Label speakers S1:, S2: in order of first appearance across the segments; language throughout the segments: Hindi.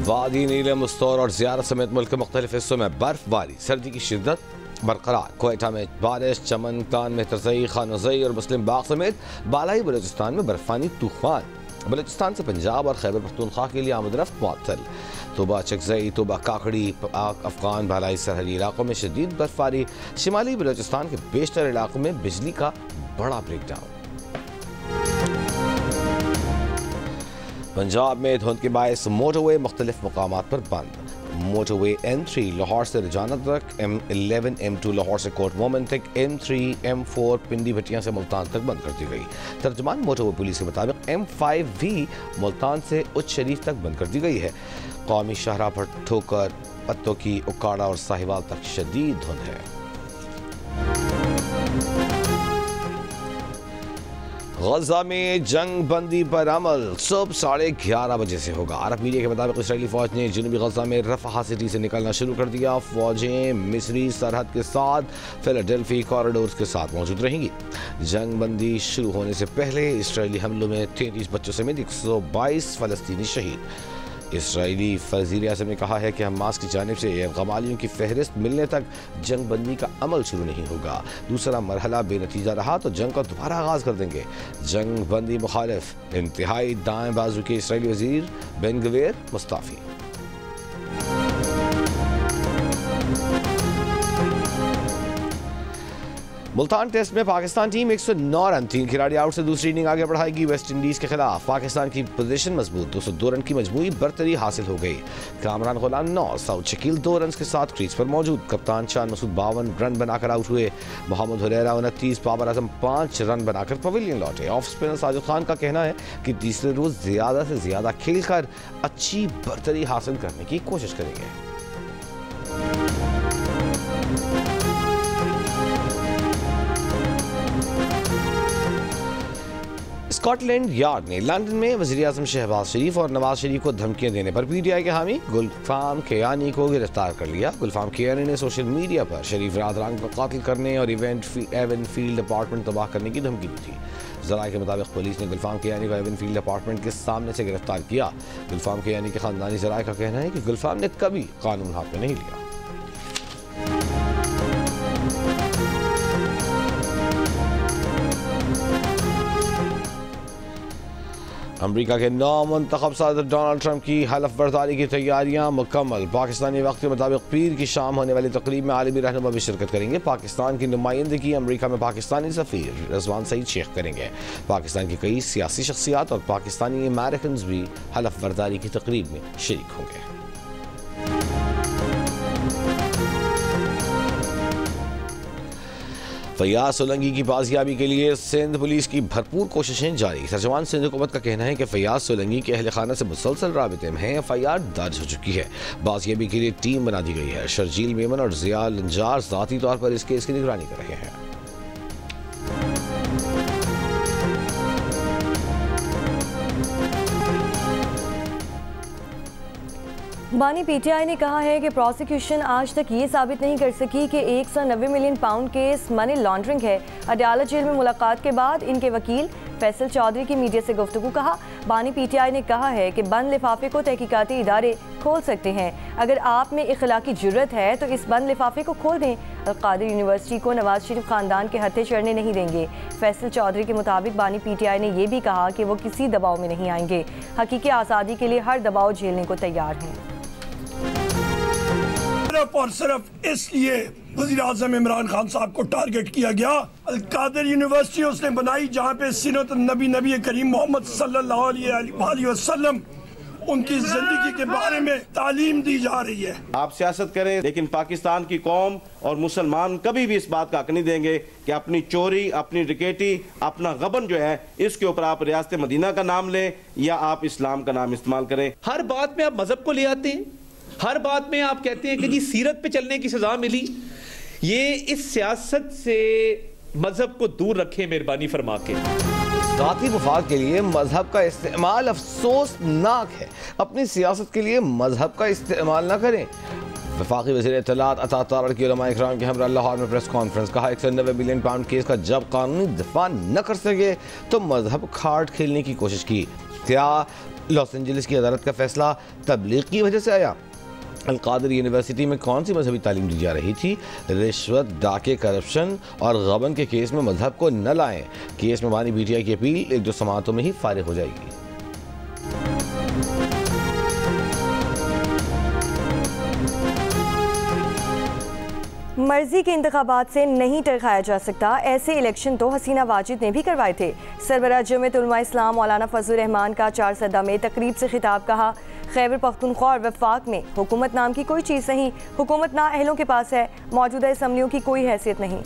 S1: वादी नीलम, उस्तौर और ज़ियारत समेत मुल्क के मुख्तलिफ हिस्सों में बर्फबारी, सर्दी की शिद्दत बरकरार। कोयटा में बारिश, चमन, कान में तरसई, खानोज़ई और मुस्लिम बाग समेत बालाई बलूचिस्तान में बर्फानी तूफान। बलूचिस्तान से पंजाब और खैबर पख्तूनख्वा के लिए आमदरफ्त मुअत्तल। तोबा चकजई, तोबा काकड़ी, अफगान बालाई सरहदी इलाकों में शदीद बर्फबारी। शिमाली बलूचिस्तान के बेशतर इलाकों में बिजली का बड़ा ब्रेकडाउन। पंजाब में धुंध के बायस मोटरवे मुख्तलिफ मकामात पर बंद। मोटरवे M3 लाहौर से रजाना तक, M11 M2 लाहौर से कोट मोमिन तक, M3 M4 पिंडी भटियां से मुल्तान तक बंद कर दी गई। तर्जुमान मोटरवे पुलिस के मुताबिक M5 भी मुल्तान से उच्च शरीफ तक बंद कर दी गई है। कौमी शाहराह पर ठोकर, पत्तों की उकाड़ा और साहिवाल तक शदीद धुंध है। गजा में जंग बंदी पर अमल सुबह 11:30 बजे से होगा। अरब मीडिया के मुताबिक इसराइली फौज ने जनूबी गजा में रफ़ा सिटी से निकलना शुरू कर दिया। फौजें मिस्री सरहद के साथ फिलाडेल्फी कॉरिडोर के साथ मौजूद रहेंगी। जंग बंदी शुरू होने से पहले इसराइली हमलों में 33 बच्चों समेत 122 फ़लस्तीनी शहीद। इसराइली वज़ीर आज़म ने कहा है कि हमास की जानिब से गमालियों की फहरिस्त मिलने तक जंग बंदी का अमल शुरू नहीं होगा। दूसरा मरहला बेनतीजा रहा तो जंग का दोबारा आगाज़ कर देंगे। जंग बंदी मुखालिफ इंतहाई दाएं बाजू के इसराइली वज़ीर बेन गवेर मुस्ताफ़ी। मुल्तान टेस्ट में पाकिस्तान टीम 109 रन, 3 खिलाड़ी आउट से दूसरी इनिंग आगे बढ़ाएगी। वेस्ट इंडीज के खिलाफ पाकिस्तान की पोजीशन मजबूत, 202 रन की मजबूरी बरतरी हासिल हो गई। कामरान गुलाम 9, साउद शकील 2 रन के साथ क्रीज पर मौजूद। कप्तान शान मसूद 52 रन बनाकर आउट हुए। मोहम्मद हुरैरा 29, बाबर आजम 5 रन बनाकर पवेलियन लौटे। ऑफ स्पिनर साजिद खान का कहना है कि तीसरे रोज ज्यादा से ज्यादा खेलकर अच्छी बरतरी हासिल करने की कोशिश करेंगे। स्कॉटलैंड यार्ड ने लंदन में वज़ीर-ए-आज़म शहबाज शरीफ और नवाज शरीफ को धमकियां देने पर पीटीआई के हामी गुलफाम कियानी को गिरफ्तार कर लिया। गुलफाम कियानी ने सोशल मीडिया पर शरीफ रादरांग को कातिल करने और एवन फील्ड अपार्टमेंट तबाह करने की धमकी दी थी। ज़राए के मुताबिक पुलिस ने गुलफाम कियानी को एवन फील्ड अपार्टमेंट के सामने से गिरफ्तार किया। गुलफाम कियानी के खानदानी ज़राए का कहना है कि गुलफाम ने कभी कानून हाथ में नहीं लिया। अमरीका के नौमुंतखब सदर डोनाल्ड ट्रंप की हलफ बर्दारी की तैयारियां मुकम्मल। पाकिस्तानी वक्त के मुताबिक पीर की शाम होने वाली तकरीब में आलमी रहनुमा भी शिरकत करेंगे। पाकिस्तान की नुमाइंदगी अमरीका में पाकिस्तानी सफ़ीर रज़वान सईद शेख करेंगे। पाकिस्तान की कई सियासी शख्सियात और पाकिस्तानी अमेरिकन भी हलफ बर्दारी की तकरीब में शरीक होंगे। फैयाज सोलंकी की बाजियाबी के लिए सिंध पुलिस की भरपूर कोशिशें जारी। तर्जुमान सिंध हुकूमत का कहना है कि फैयाज सोलंकी के अहल खाना से मुसलसल राबिते में हैं। FIR दर्ज हो चुकी है। बाजियाबी के लिए टीम बना दी गई है। शर्जील मेमन और ज़िया लंजार ज़ाती तौर पर इस केस की निगरानी कर रहे हैं।
S2: बानी PTI ने कहा है कि प्रोसिक्यूशन आज तक ये साबित नहीं कर सकी कि 190 million pound case money laundering है। अडयाला जेल में मुलाकात के बाद इनके वकील फैसल चौधरी की मीडिया से गुफ्तगू कहा। बानी PTI ने कहा है कि बंद लिफाफे को तहकीकाती इदारे खोल सकते हैं। अगर आप में इखलाकी जुर्रत है तो इस बंद लिफाफे को खोल दें। अल-कादिर यूनिवर्सिटी को नवाज शरीफ खानदान के हत्थे चढ़ने नहीं देंगे। फैसल चौधरी के मुताबिक बानी PTI ने यह भी कहा कि वो किसी दबाव में नहीं आएंगे। हकीकी आज़ादी के लिए हर दबाव झेलने को तैयार हैं।
S3: सिर्फ और सिर्फ इसलिए वज़ीर आज़म इमरान खान साहब को टारगेट किया गया। अल-कादिर यूनिवर्सिटी उसने बनाई जहाँ पे सीरत नबी करीम मोहम्मद सल्लल्लाहु अलैहि वसल्लम उनकी जिंदगी के बारे में तालीम दी जा रही है।
S4: आप सियासत करें लेकिन पाकिस्तान की कौम और मुसलमान कभी भी इस बात का हक नहीं देंगे कि अपनी चोरी, अपनी डिकेटी, अपना गबन जो है इसके ऊपर आप रियासत मदीना का नाम लें या आप इस्लाम का नाम इस्तेमाल करें।
S5: हर बात में आप मजहब को ले आते हैं। हर बात में आप कहते हैं कि जी सीरत पे चलने की सजा मिली। ये इस सियासत से मजहब को दूर रखें मेहरबानी फरमा के।
S1: ज़ाती मुफाद के लिए मजहब का इस्तेमाल अफसोसनाक है। अपनी सियासत के लिए मजहब का इस्तेमाल न करें। वफाकी वज़ीर इत्तलात अता तारड़ की उलमा इकराम के हमरा लाहौर में प्रेस कॉन्फ्रेंस। कहा 190 मिलियन पाउंड केस का जब कानूनी दफा न कर सके तो मजहब कार्ड खेलने की कोशिश की। क्या लॉस एंजलिस की अदालत का फैसला तबलीग की वजह से आया। अलकादर यूनिवर्सिटी में कौन सी मजहबी तालीम दी जा रही थी? रिश्वत, डाके, करप्शन और गबन के केस में मजहब को न लाएं। केस में बानी पीटीआई की अपील 1-2 समातों में ही फारिग हो जाएगी।
S2: मर्जी के इंतखाबात से नहीं टरकाया जा सकता, ऐसे इलेक्शन तो हसीना वाजिद ने भी करवाए थे। सरबराह जमीयत उलमा इस्लाम मौलाना फजलुर रहमान का 4 सदा में तकरीब से खिताब कहा, खैबर पख्तूनख्वा और वफाक में हुकूमत नाम की कोई चीज़ नहीं, हुकूमत नाअहलों के पास है, मौजूदा असम्बलियों की कोई हैसियत नहीं।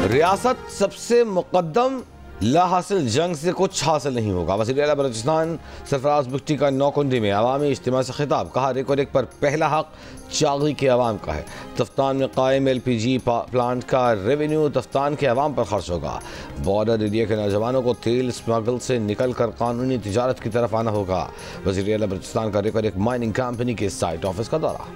S1: रियासत सबसे मुकद्दम, ला हासिल जंग से कुछ हासिल नहीं होगा। वज़ीर आला बलूचिस्तान सरफराज बुख्ती का नौकुंडी में अवामी इज्तिमा से खिताब, कहा रेको रेक पर पहला हक चागी के अवाम का है। तफ्तान में कायम LPG प्लांट का रेवेन्यू तफ्तान के अवाम पर खर्च होगा। बॉर्डर एरिया के नौजवानों को तेल स्मगल से निकल कर कानूनी तिजारत की तरफ आना होगा। वज़ीर आला बलूचिस्तान का रेको रेक माइनिंग कंपनी के साइट ऑफिस का दौरा।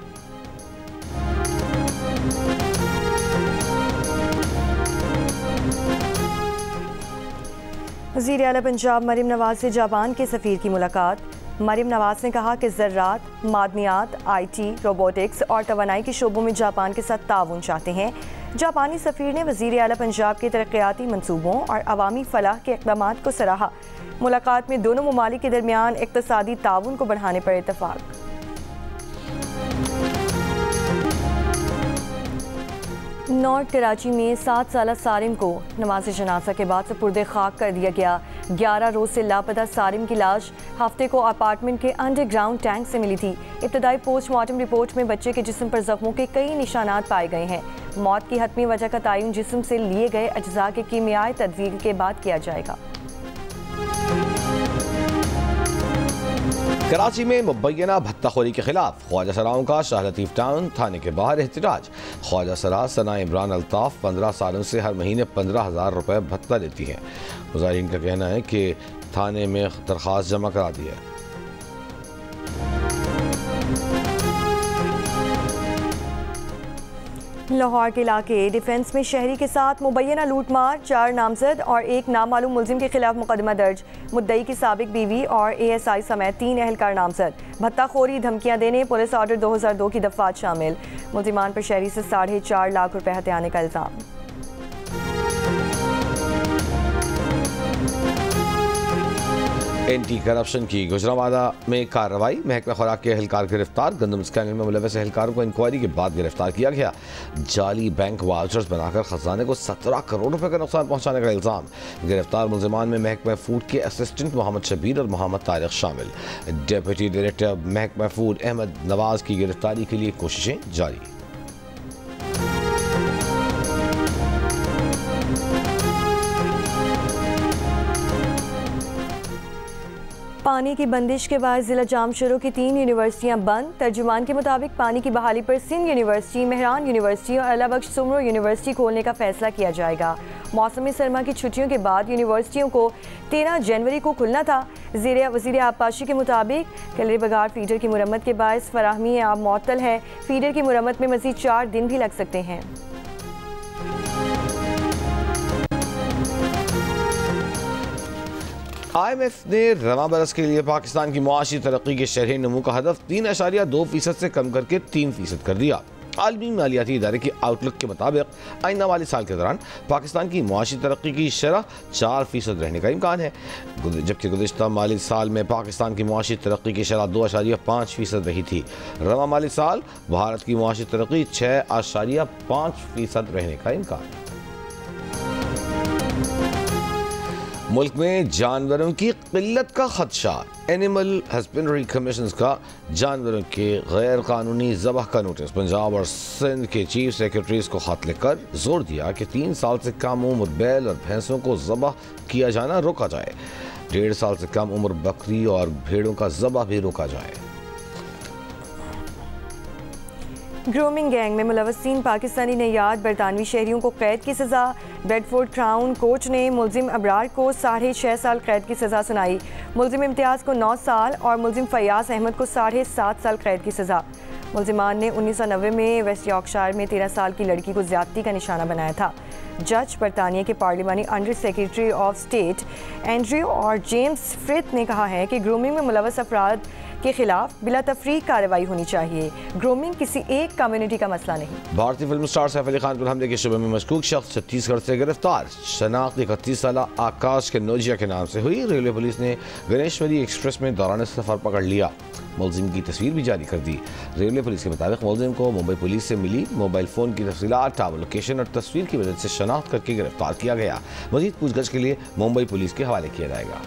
S2: वज़ीर आला पंजाब मरीम नवाज से जापान के सफ़ीर की मुलाकात। मरीम नवाज ने कहा कि ज़र्रात, मादनियात, IT, रोबोटिक्स और तवानाई के शोबों में जापान के साथ ताउन चाहते हैं। जापानी सफ़ीर ने वज़ीर आला पंजाब के तरक्याती मनसूबों और अवामी फलाह के इक़दामात को सराहा। मुलाकात में दोनों ममालिक के दरमियान इक़्तिसादी ताउन को बढ़ाने पर इत्तफ़ाक़। नॉर्थ कराची में 7 साला सारिम को नमाज जनाजा के बाद सुपुर्द खाक कर दिया गया। 11 रोज से लापता सारिम की लाश हफ्ते को अपार्टमेंट के अंडरग्राउंड टैंक से मिली थी। इब्तदाई पोस्टमार्टम रिपोर्ट में बच्चे के जिस्म पर जख्मों के कई निशानात पाए गए हैं। मौत की हतमी वजह का तयन जिस्म से लिए गए अज्जा के कीमियाई तदवीर के बाद किया जाएगा।
S1: कराची में मुबैना भत्ताखोरी के खिलाफ ख्वाजा सराओं का शाह लतीफ टाउन थाने के बाहर एहतजाज। ख्वाजा सरा सना इमरान अल्ताफ 15 सालों से हर महीने 15,000 रुपये भत्ता देती हैं। मुजाहिरीन का कहना है कि थाने में दरख्वास्त जमा करा दी है।
S2: लाहौर के इलाके डिफेंस में शहरी के साथ मुबैना लूटमार, 4 नामजद और 1 नामालूम मुलजिम के खिलाफ मुकदमा दर्ज। मुद्दई की साबिक बीवी और ASI समेत 3 एहलकार नामजद। भत्ताखोरी, धमकियां देने, पुलिस ऑर्डर 2002 की दफात शामिल। मुलजिमान पर शहरी से 4.5 लाख रुपए हथियाने का इल्जाम।
S1: एंटी करप्शन की गुजरावाला में कार्रवाई, महकमा खुराक के एहलकार गिरफ्तार। गंदम स्कैनिंग में मुलव्वस एहलकारों को इंक्वायरी के बाद गिरफ्तार किया गया। जाली बैंक वाउचर्स बनाकर खजाने को 17 करोड़ रुपए का नुकसान पहुंचाने का इल्जाम। गिरफ्तार मुलजिमान में महकमा फूड के असिस्टेंट मोहम्मद शबीर और मोहम्मद तारिक शामिल। डिप्टी डायरेक्टर महकमा फूड अहमद नवाज की गिरफ्तारी के लिए कोशिशें जारी।
S2: पानी की बंदिश के बाद जिला जामशोरों की 3 यूनिवर्सिटियां बंद। तर्जुमान के मुताबिक पानी की बहाली पर सिंध यूनिवर्सिटी, मेहरान यूनिवर्सिटी और अल्लाह बख्श सुमरो यूनिवर्सिटी खोलने का फैसला किया जाएगा। मौसम सरमा की छुट्टियों के बाद यूनिवर्सिटियों को 13 जनवरी को खुलना था। वज़ीर आबपाशी के मुताबिक कलरे बगार फीडर की मुरम्मत के बायस फराहमी आब मुअत्तल है। फीडर की मुरम्मत में मज़ीद 4 दिन भी लग सकते हैं।
S1: IMF ने रवां बरस के लिए पाकिस्तान की मुआशी तरक्की के शरह नमू का हदफ 3.2% से कम करके 3% कर दिया। आलमी मालियाती इदारे की आउटलुक के मुताबिक आइंदा माली साल के दौरान पाकिस्तान की मुआशी तरक्की की शरह 4% रहने का इम्कान है, जबकि गुज़िश्ता माली साल में पाकिस्तान की मुआशी तरक्की की शरह 2.5% रही थी। रवां माली साल भारत की मुआशी तरक्की 6.5% रहने का इम्कान है। मुल्क में जानवरों की किल्लत का खदशा। एनिमल हस्बेंड्री कमीशन का जानवरों के गैर कानूनी ज़बह का नोटिस पंजाब और सिंध के चीफ सेक्रेटरीज को खत लिखकर जोर दिया कि 3 साल से कम उम्र बैल और भैंसों को ज़बह किया जाना रोका जाए। 1.5 साल से कम उम्र बकरी और भेड़ों का ज़बह भी रोका जाए।
S2: ग्रूमिंग गैंग में मुलव्वस 3 पाकिस्तानी नैयाद बरतानवी शहरियों को कैद की सज़ा। ब्रेडफोर्ड क्राउन कोर्ट ने मुलजिम अबरार को 6.5 साल कैद की सज़ा सुनाई। मुलजिम इम्तियाज़ को 9 साल और मुलजिम फयाज अहमद को 7.5 साल कैद की सज़ा। मुलजिमान ने 1990 में वेस्ट यॉर्कशायर में 13 साल की लड़की को ज़्यादती का निशाना बनाया था। जज। बरतानिया के पार्लिमानी under secretary of state Andrew और जेम्स फ्रिथ ने कहा है कि ग्रूमिंग में मुलव्वस अफराद के खिलाफ बिला तफरीक कार्रवाई होनी चाहिए। ग्रूमिंग किसी एक कम्युनिटी का मसला नहीं।
S1: भारतीय फिल्म स्टार सैफ अली खान पर हमले के शुबे में मशकूक शख्स छत्तीसगढ़ से गिरफ्तार। शनाख्त 31 साल आकाश के नोजिया के नाम से हुई। रेलवे पुलिस ने गणेशवरी एक्सप्रेस में दौरान सफर पकड़ लिया। मुलजिम की तस्वीर भी जारी कर दी। रेलवे पुलिस के मुताबिक मुलजिम को मुंबई पुलिस से मिली मोबाइल फ़ोन की तफसीलात, टावर लोकेशन और तस्वीर की मदद से शनाख्त करके गिरफ्तार किया गया। मजीद पूछगछ के लिए मुंबई पुलिस के हवाले किया जाएगा।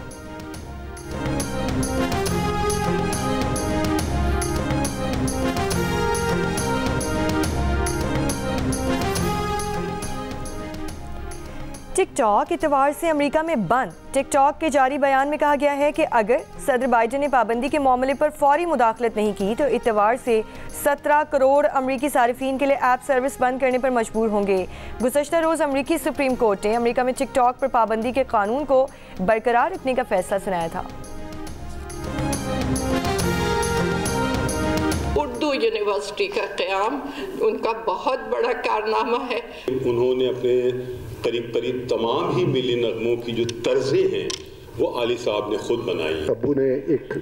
S2: टिकटॉक इतवार से अमेरिका में बंद। टिकटॉक के जारी बयान में कहा गया है कि अगर सदर बाइडेन ने पाबंदी के मामले पर फौरी मुदाखलत नहीं की तो इतवार से 17 करोड़ अमरीकी सारिफीन के लिए ऐप सर्विस बंद करने पर मजबूर होंगे। गुज़श्ता रोज़ अमरीकी सुप्रीम कोर्ट ने अमेरिका में टिकटॉक पर पाबंदी के कानून को बरकरार रखने का फैसला सुनाया था।
S6: उर्दू यूनिवर्सिटी का क़याम उनका बहुत बड़ा कारनामा है।
S7: उन्होंने अपने करीब तमाम ही मिली नगमों की जो तर्जें हैं वो आली साहब ने खुद बनाई।
S8: अबू ने एक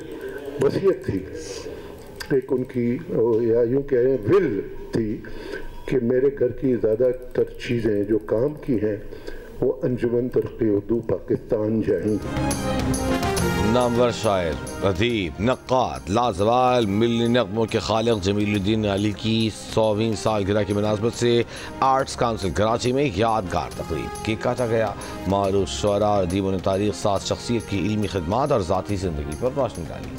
S8: वसीयत थी, एक उनकी या यूँ कह रहे हैं विल थी कि मेरे घर की ज़्यादातर चीज़ें जो काम की हैं वो अंजुमन तरक्की उर्दू पाकिस्तान जाएंगी।
S1: नामवर शायर, अदीब, नक्काद, लाजवाल मिल्ली नग़्मों के खालिक जमीलुद्दीन अली की 100वीं सालगिरह की मुनासबत से आर्ट्स काउंसिल कराची में यादगार तकरीब केक काटा गया। मारूफ शुअरा और अदीबों ने तारीख साज शख्सियत की इल्मी खिदमात और ज़ाती ज़िंदगी पर रोशनी डाली।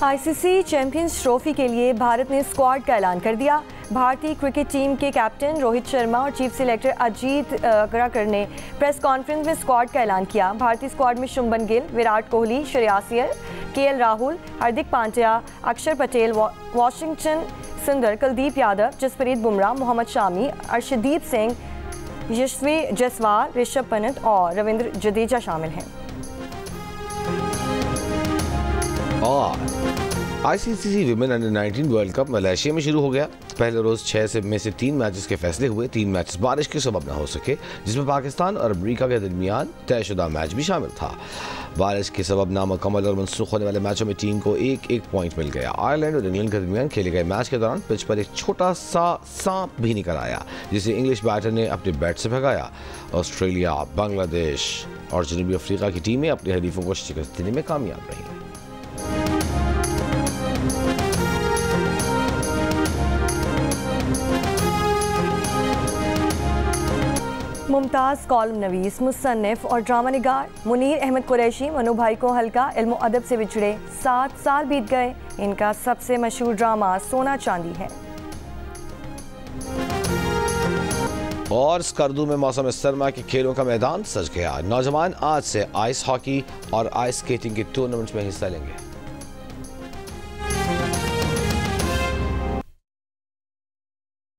S2: आईसीसी चैंपियंस ट्रॉफी के लिए भारत ने स्क्वाड का ऐलान कर दिया। भारतीय क्रिकेट टीम के कैप्टन रोहित शर्मा और चीफ सिलेक्टर अजीत अग्रकर ने प्रेस कॉन्फ्रेंस में स्क्वाड का ऐलान किया। भारतीय स्क्वाड में शुभमन गिल, विराट कोहली, श्रेयस अय्यर, केएल राहुल, हार्दिक पांड्या, अक्षर पटेल, वाशिंगटन सुंदर, कुलदीप यादव, जसप्रीत बुमराह, मोहम्मद शामी, अर्शदीप सिंह, यशस्वी जायसवाल, ऋषभ पंत और रविंद्र जडेजा शामिल हैं।
S1: और ICC women under 19 world cup Malaysia में शुरू हो गया। पहले रोज 6 में से 3 मैचेस के फैसले हुए। 3 मैचेस बारिश के सबब न हो सके, जिसमें पाकिस्तान और अमेरिका के दरमियान तयशुदा मैच भी शामिल था। बारिश के सबब नामुकम्मल और मनसूख होने वाले मैचों में टीम को 1-1 पॉइंट मिल गया। आयरलैंड और इंग्लैंड के दरमियान खेले गए मैच के दौरान पिच पर एक छोटा सा सांप भी निकल आया, जिसे इंग्लिश बैटर ने अपने बैट से भगाया। ऑस्ट्रेलिया, बांग्लादेश और जनूबी अफ्रीका की टीमें अपने हरीफों को शिकस्त देने में कामयाब रहीं।
S2: मुमताज़ कॉलम नवीस, मुसन्निफ और ड्रामा निगार मुनीर अहमद कुरैशी मनु भाई को हल्का इल्म अदब से बिछड़े 7 साल बीत गए। इनका सबसे मशहूर ड्रामा सोना चांदी है।
S1: और स्कर्दू में मौसम सरमा के खेलों का मैदान सज गया। नौजवान आज से आइस हॉकी और आइस स्केटिंग के टूर्नामेंट में हिस्सा लेंगे।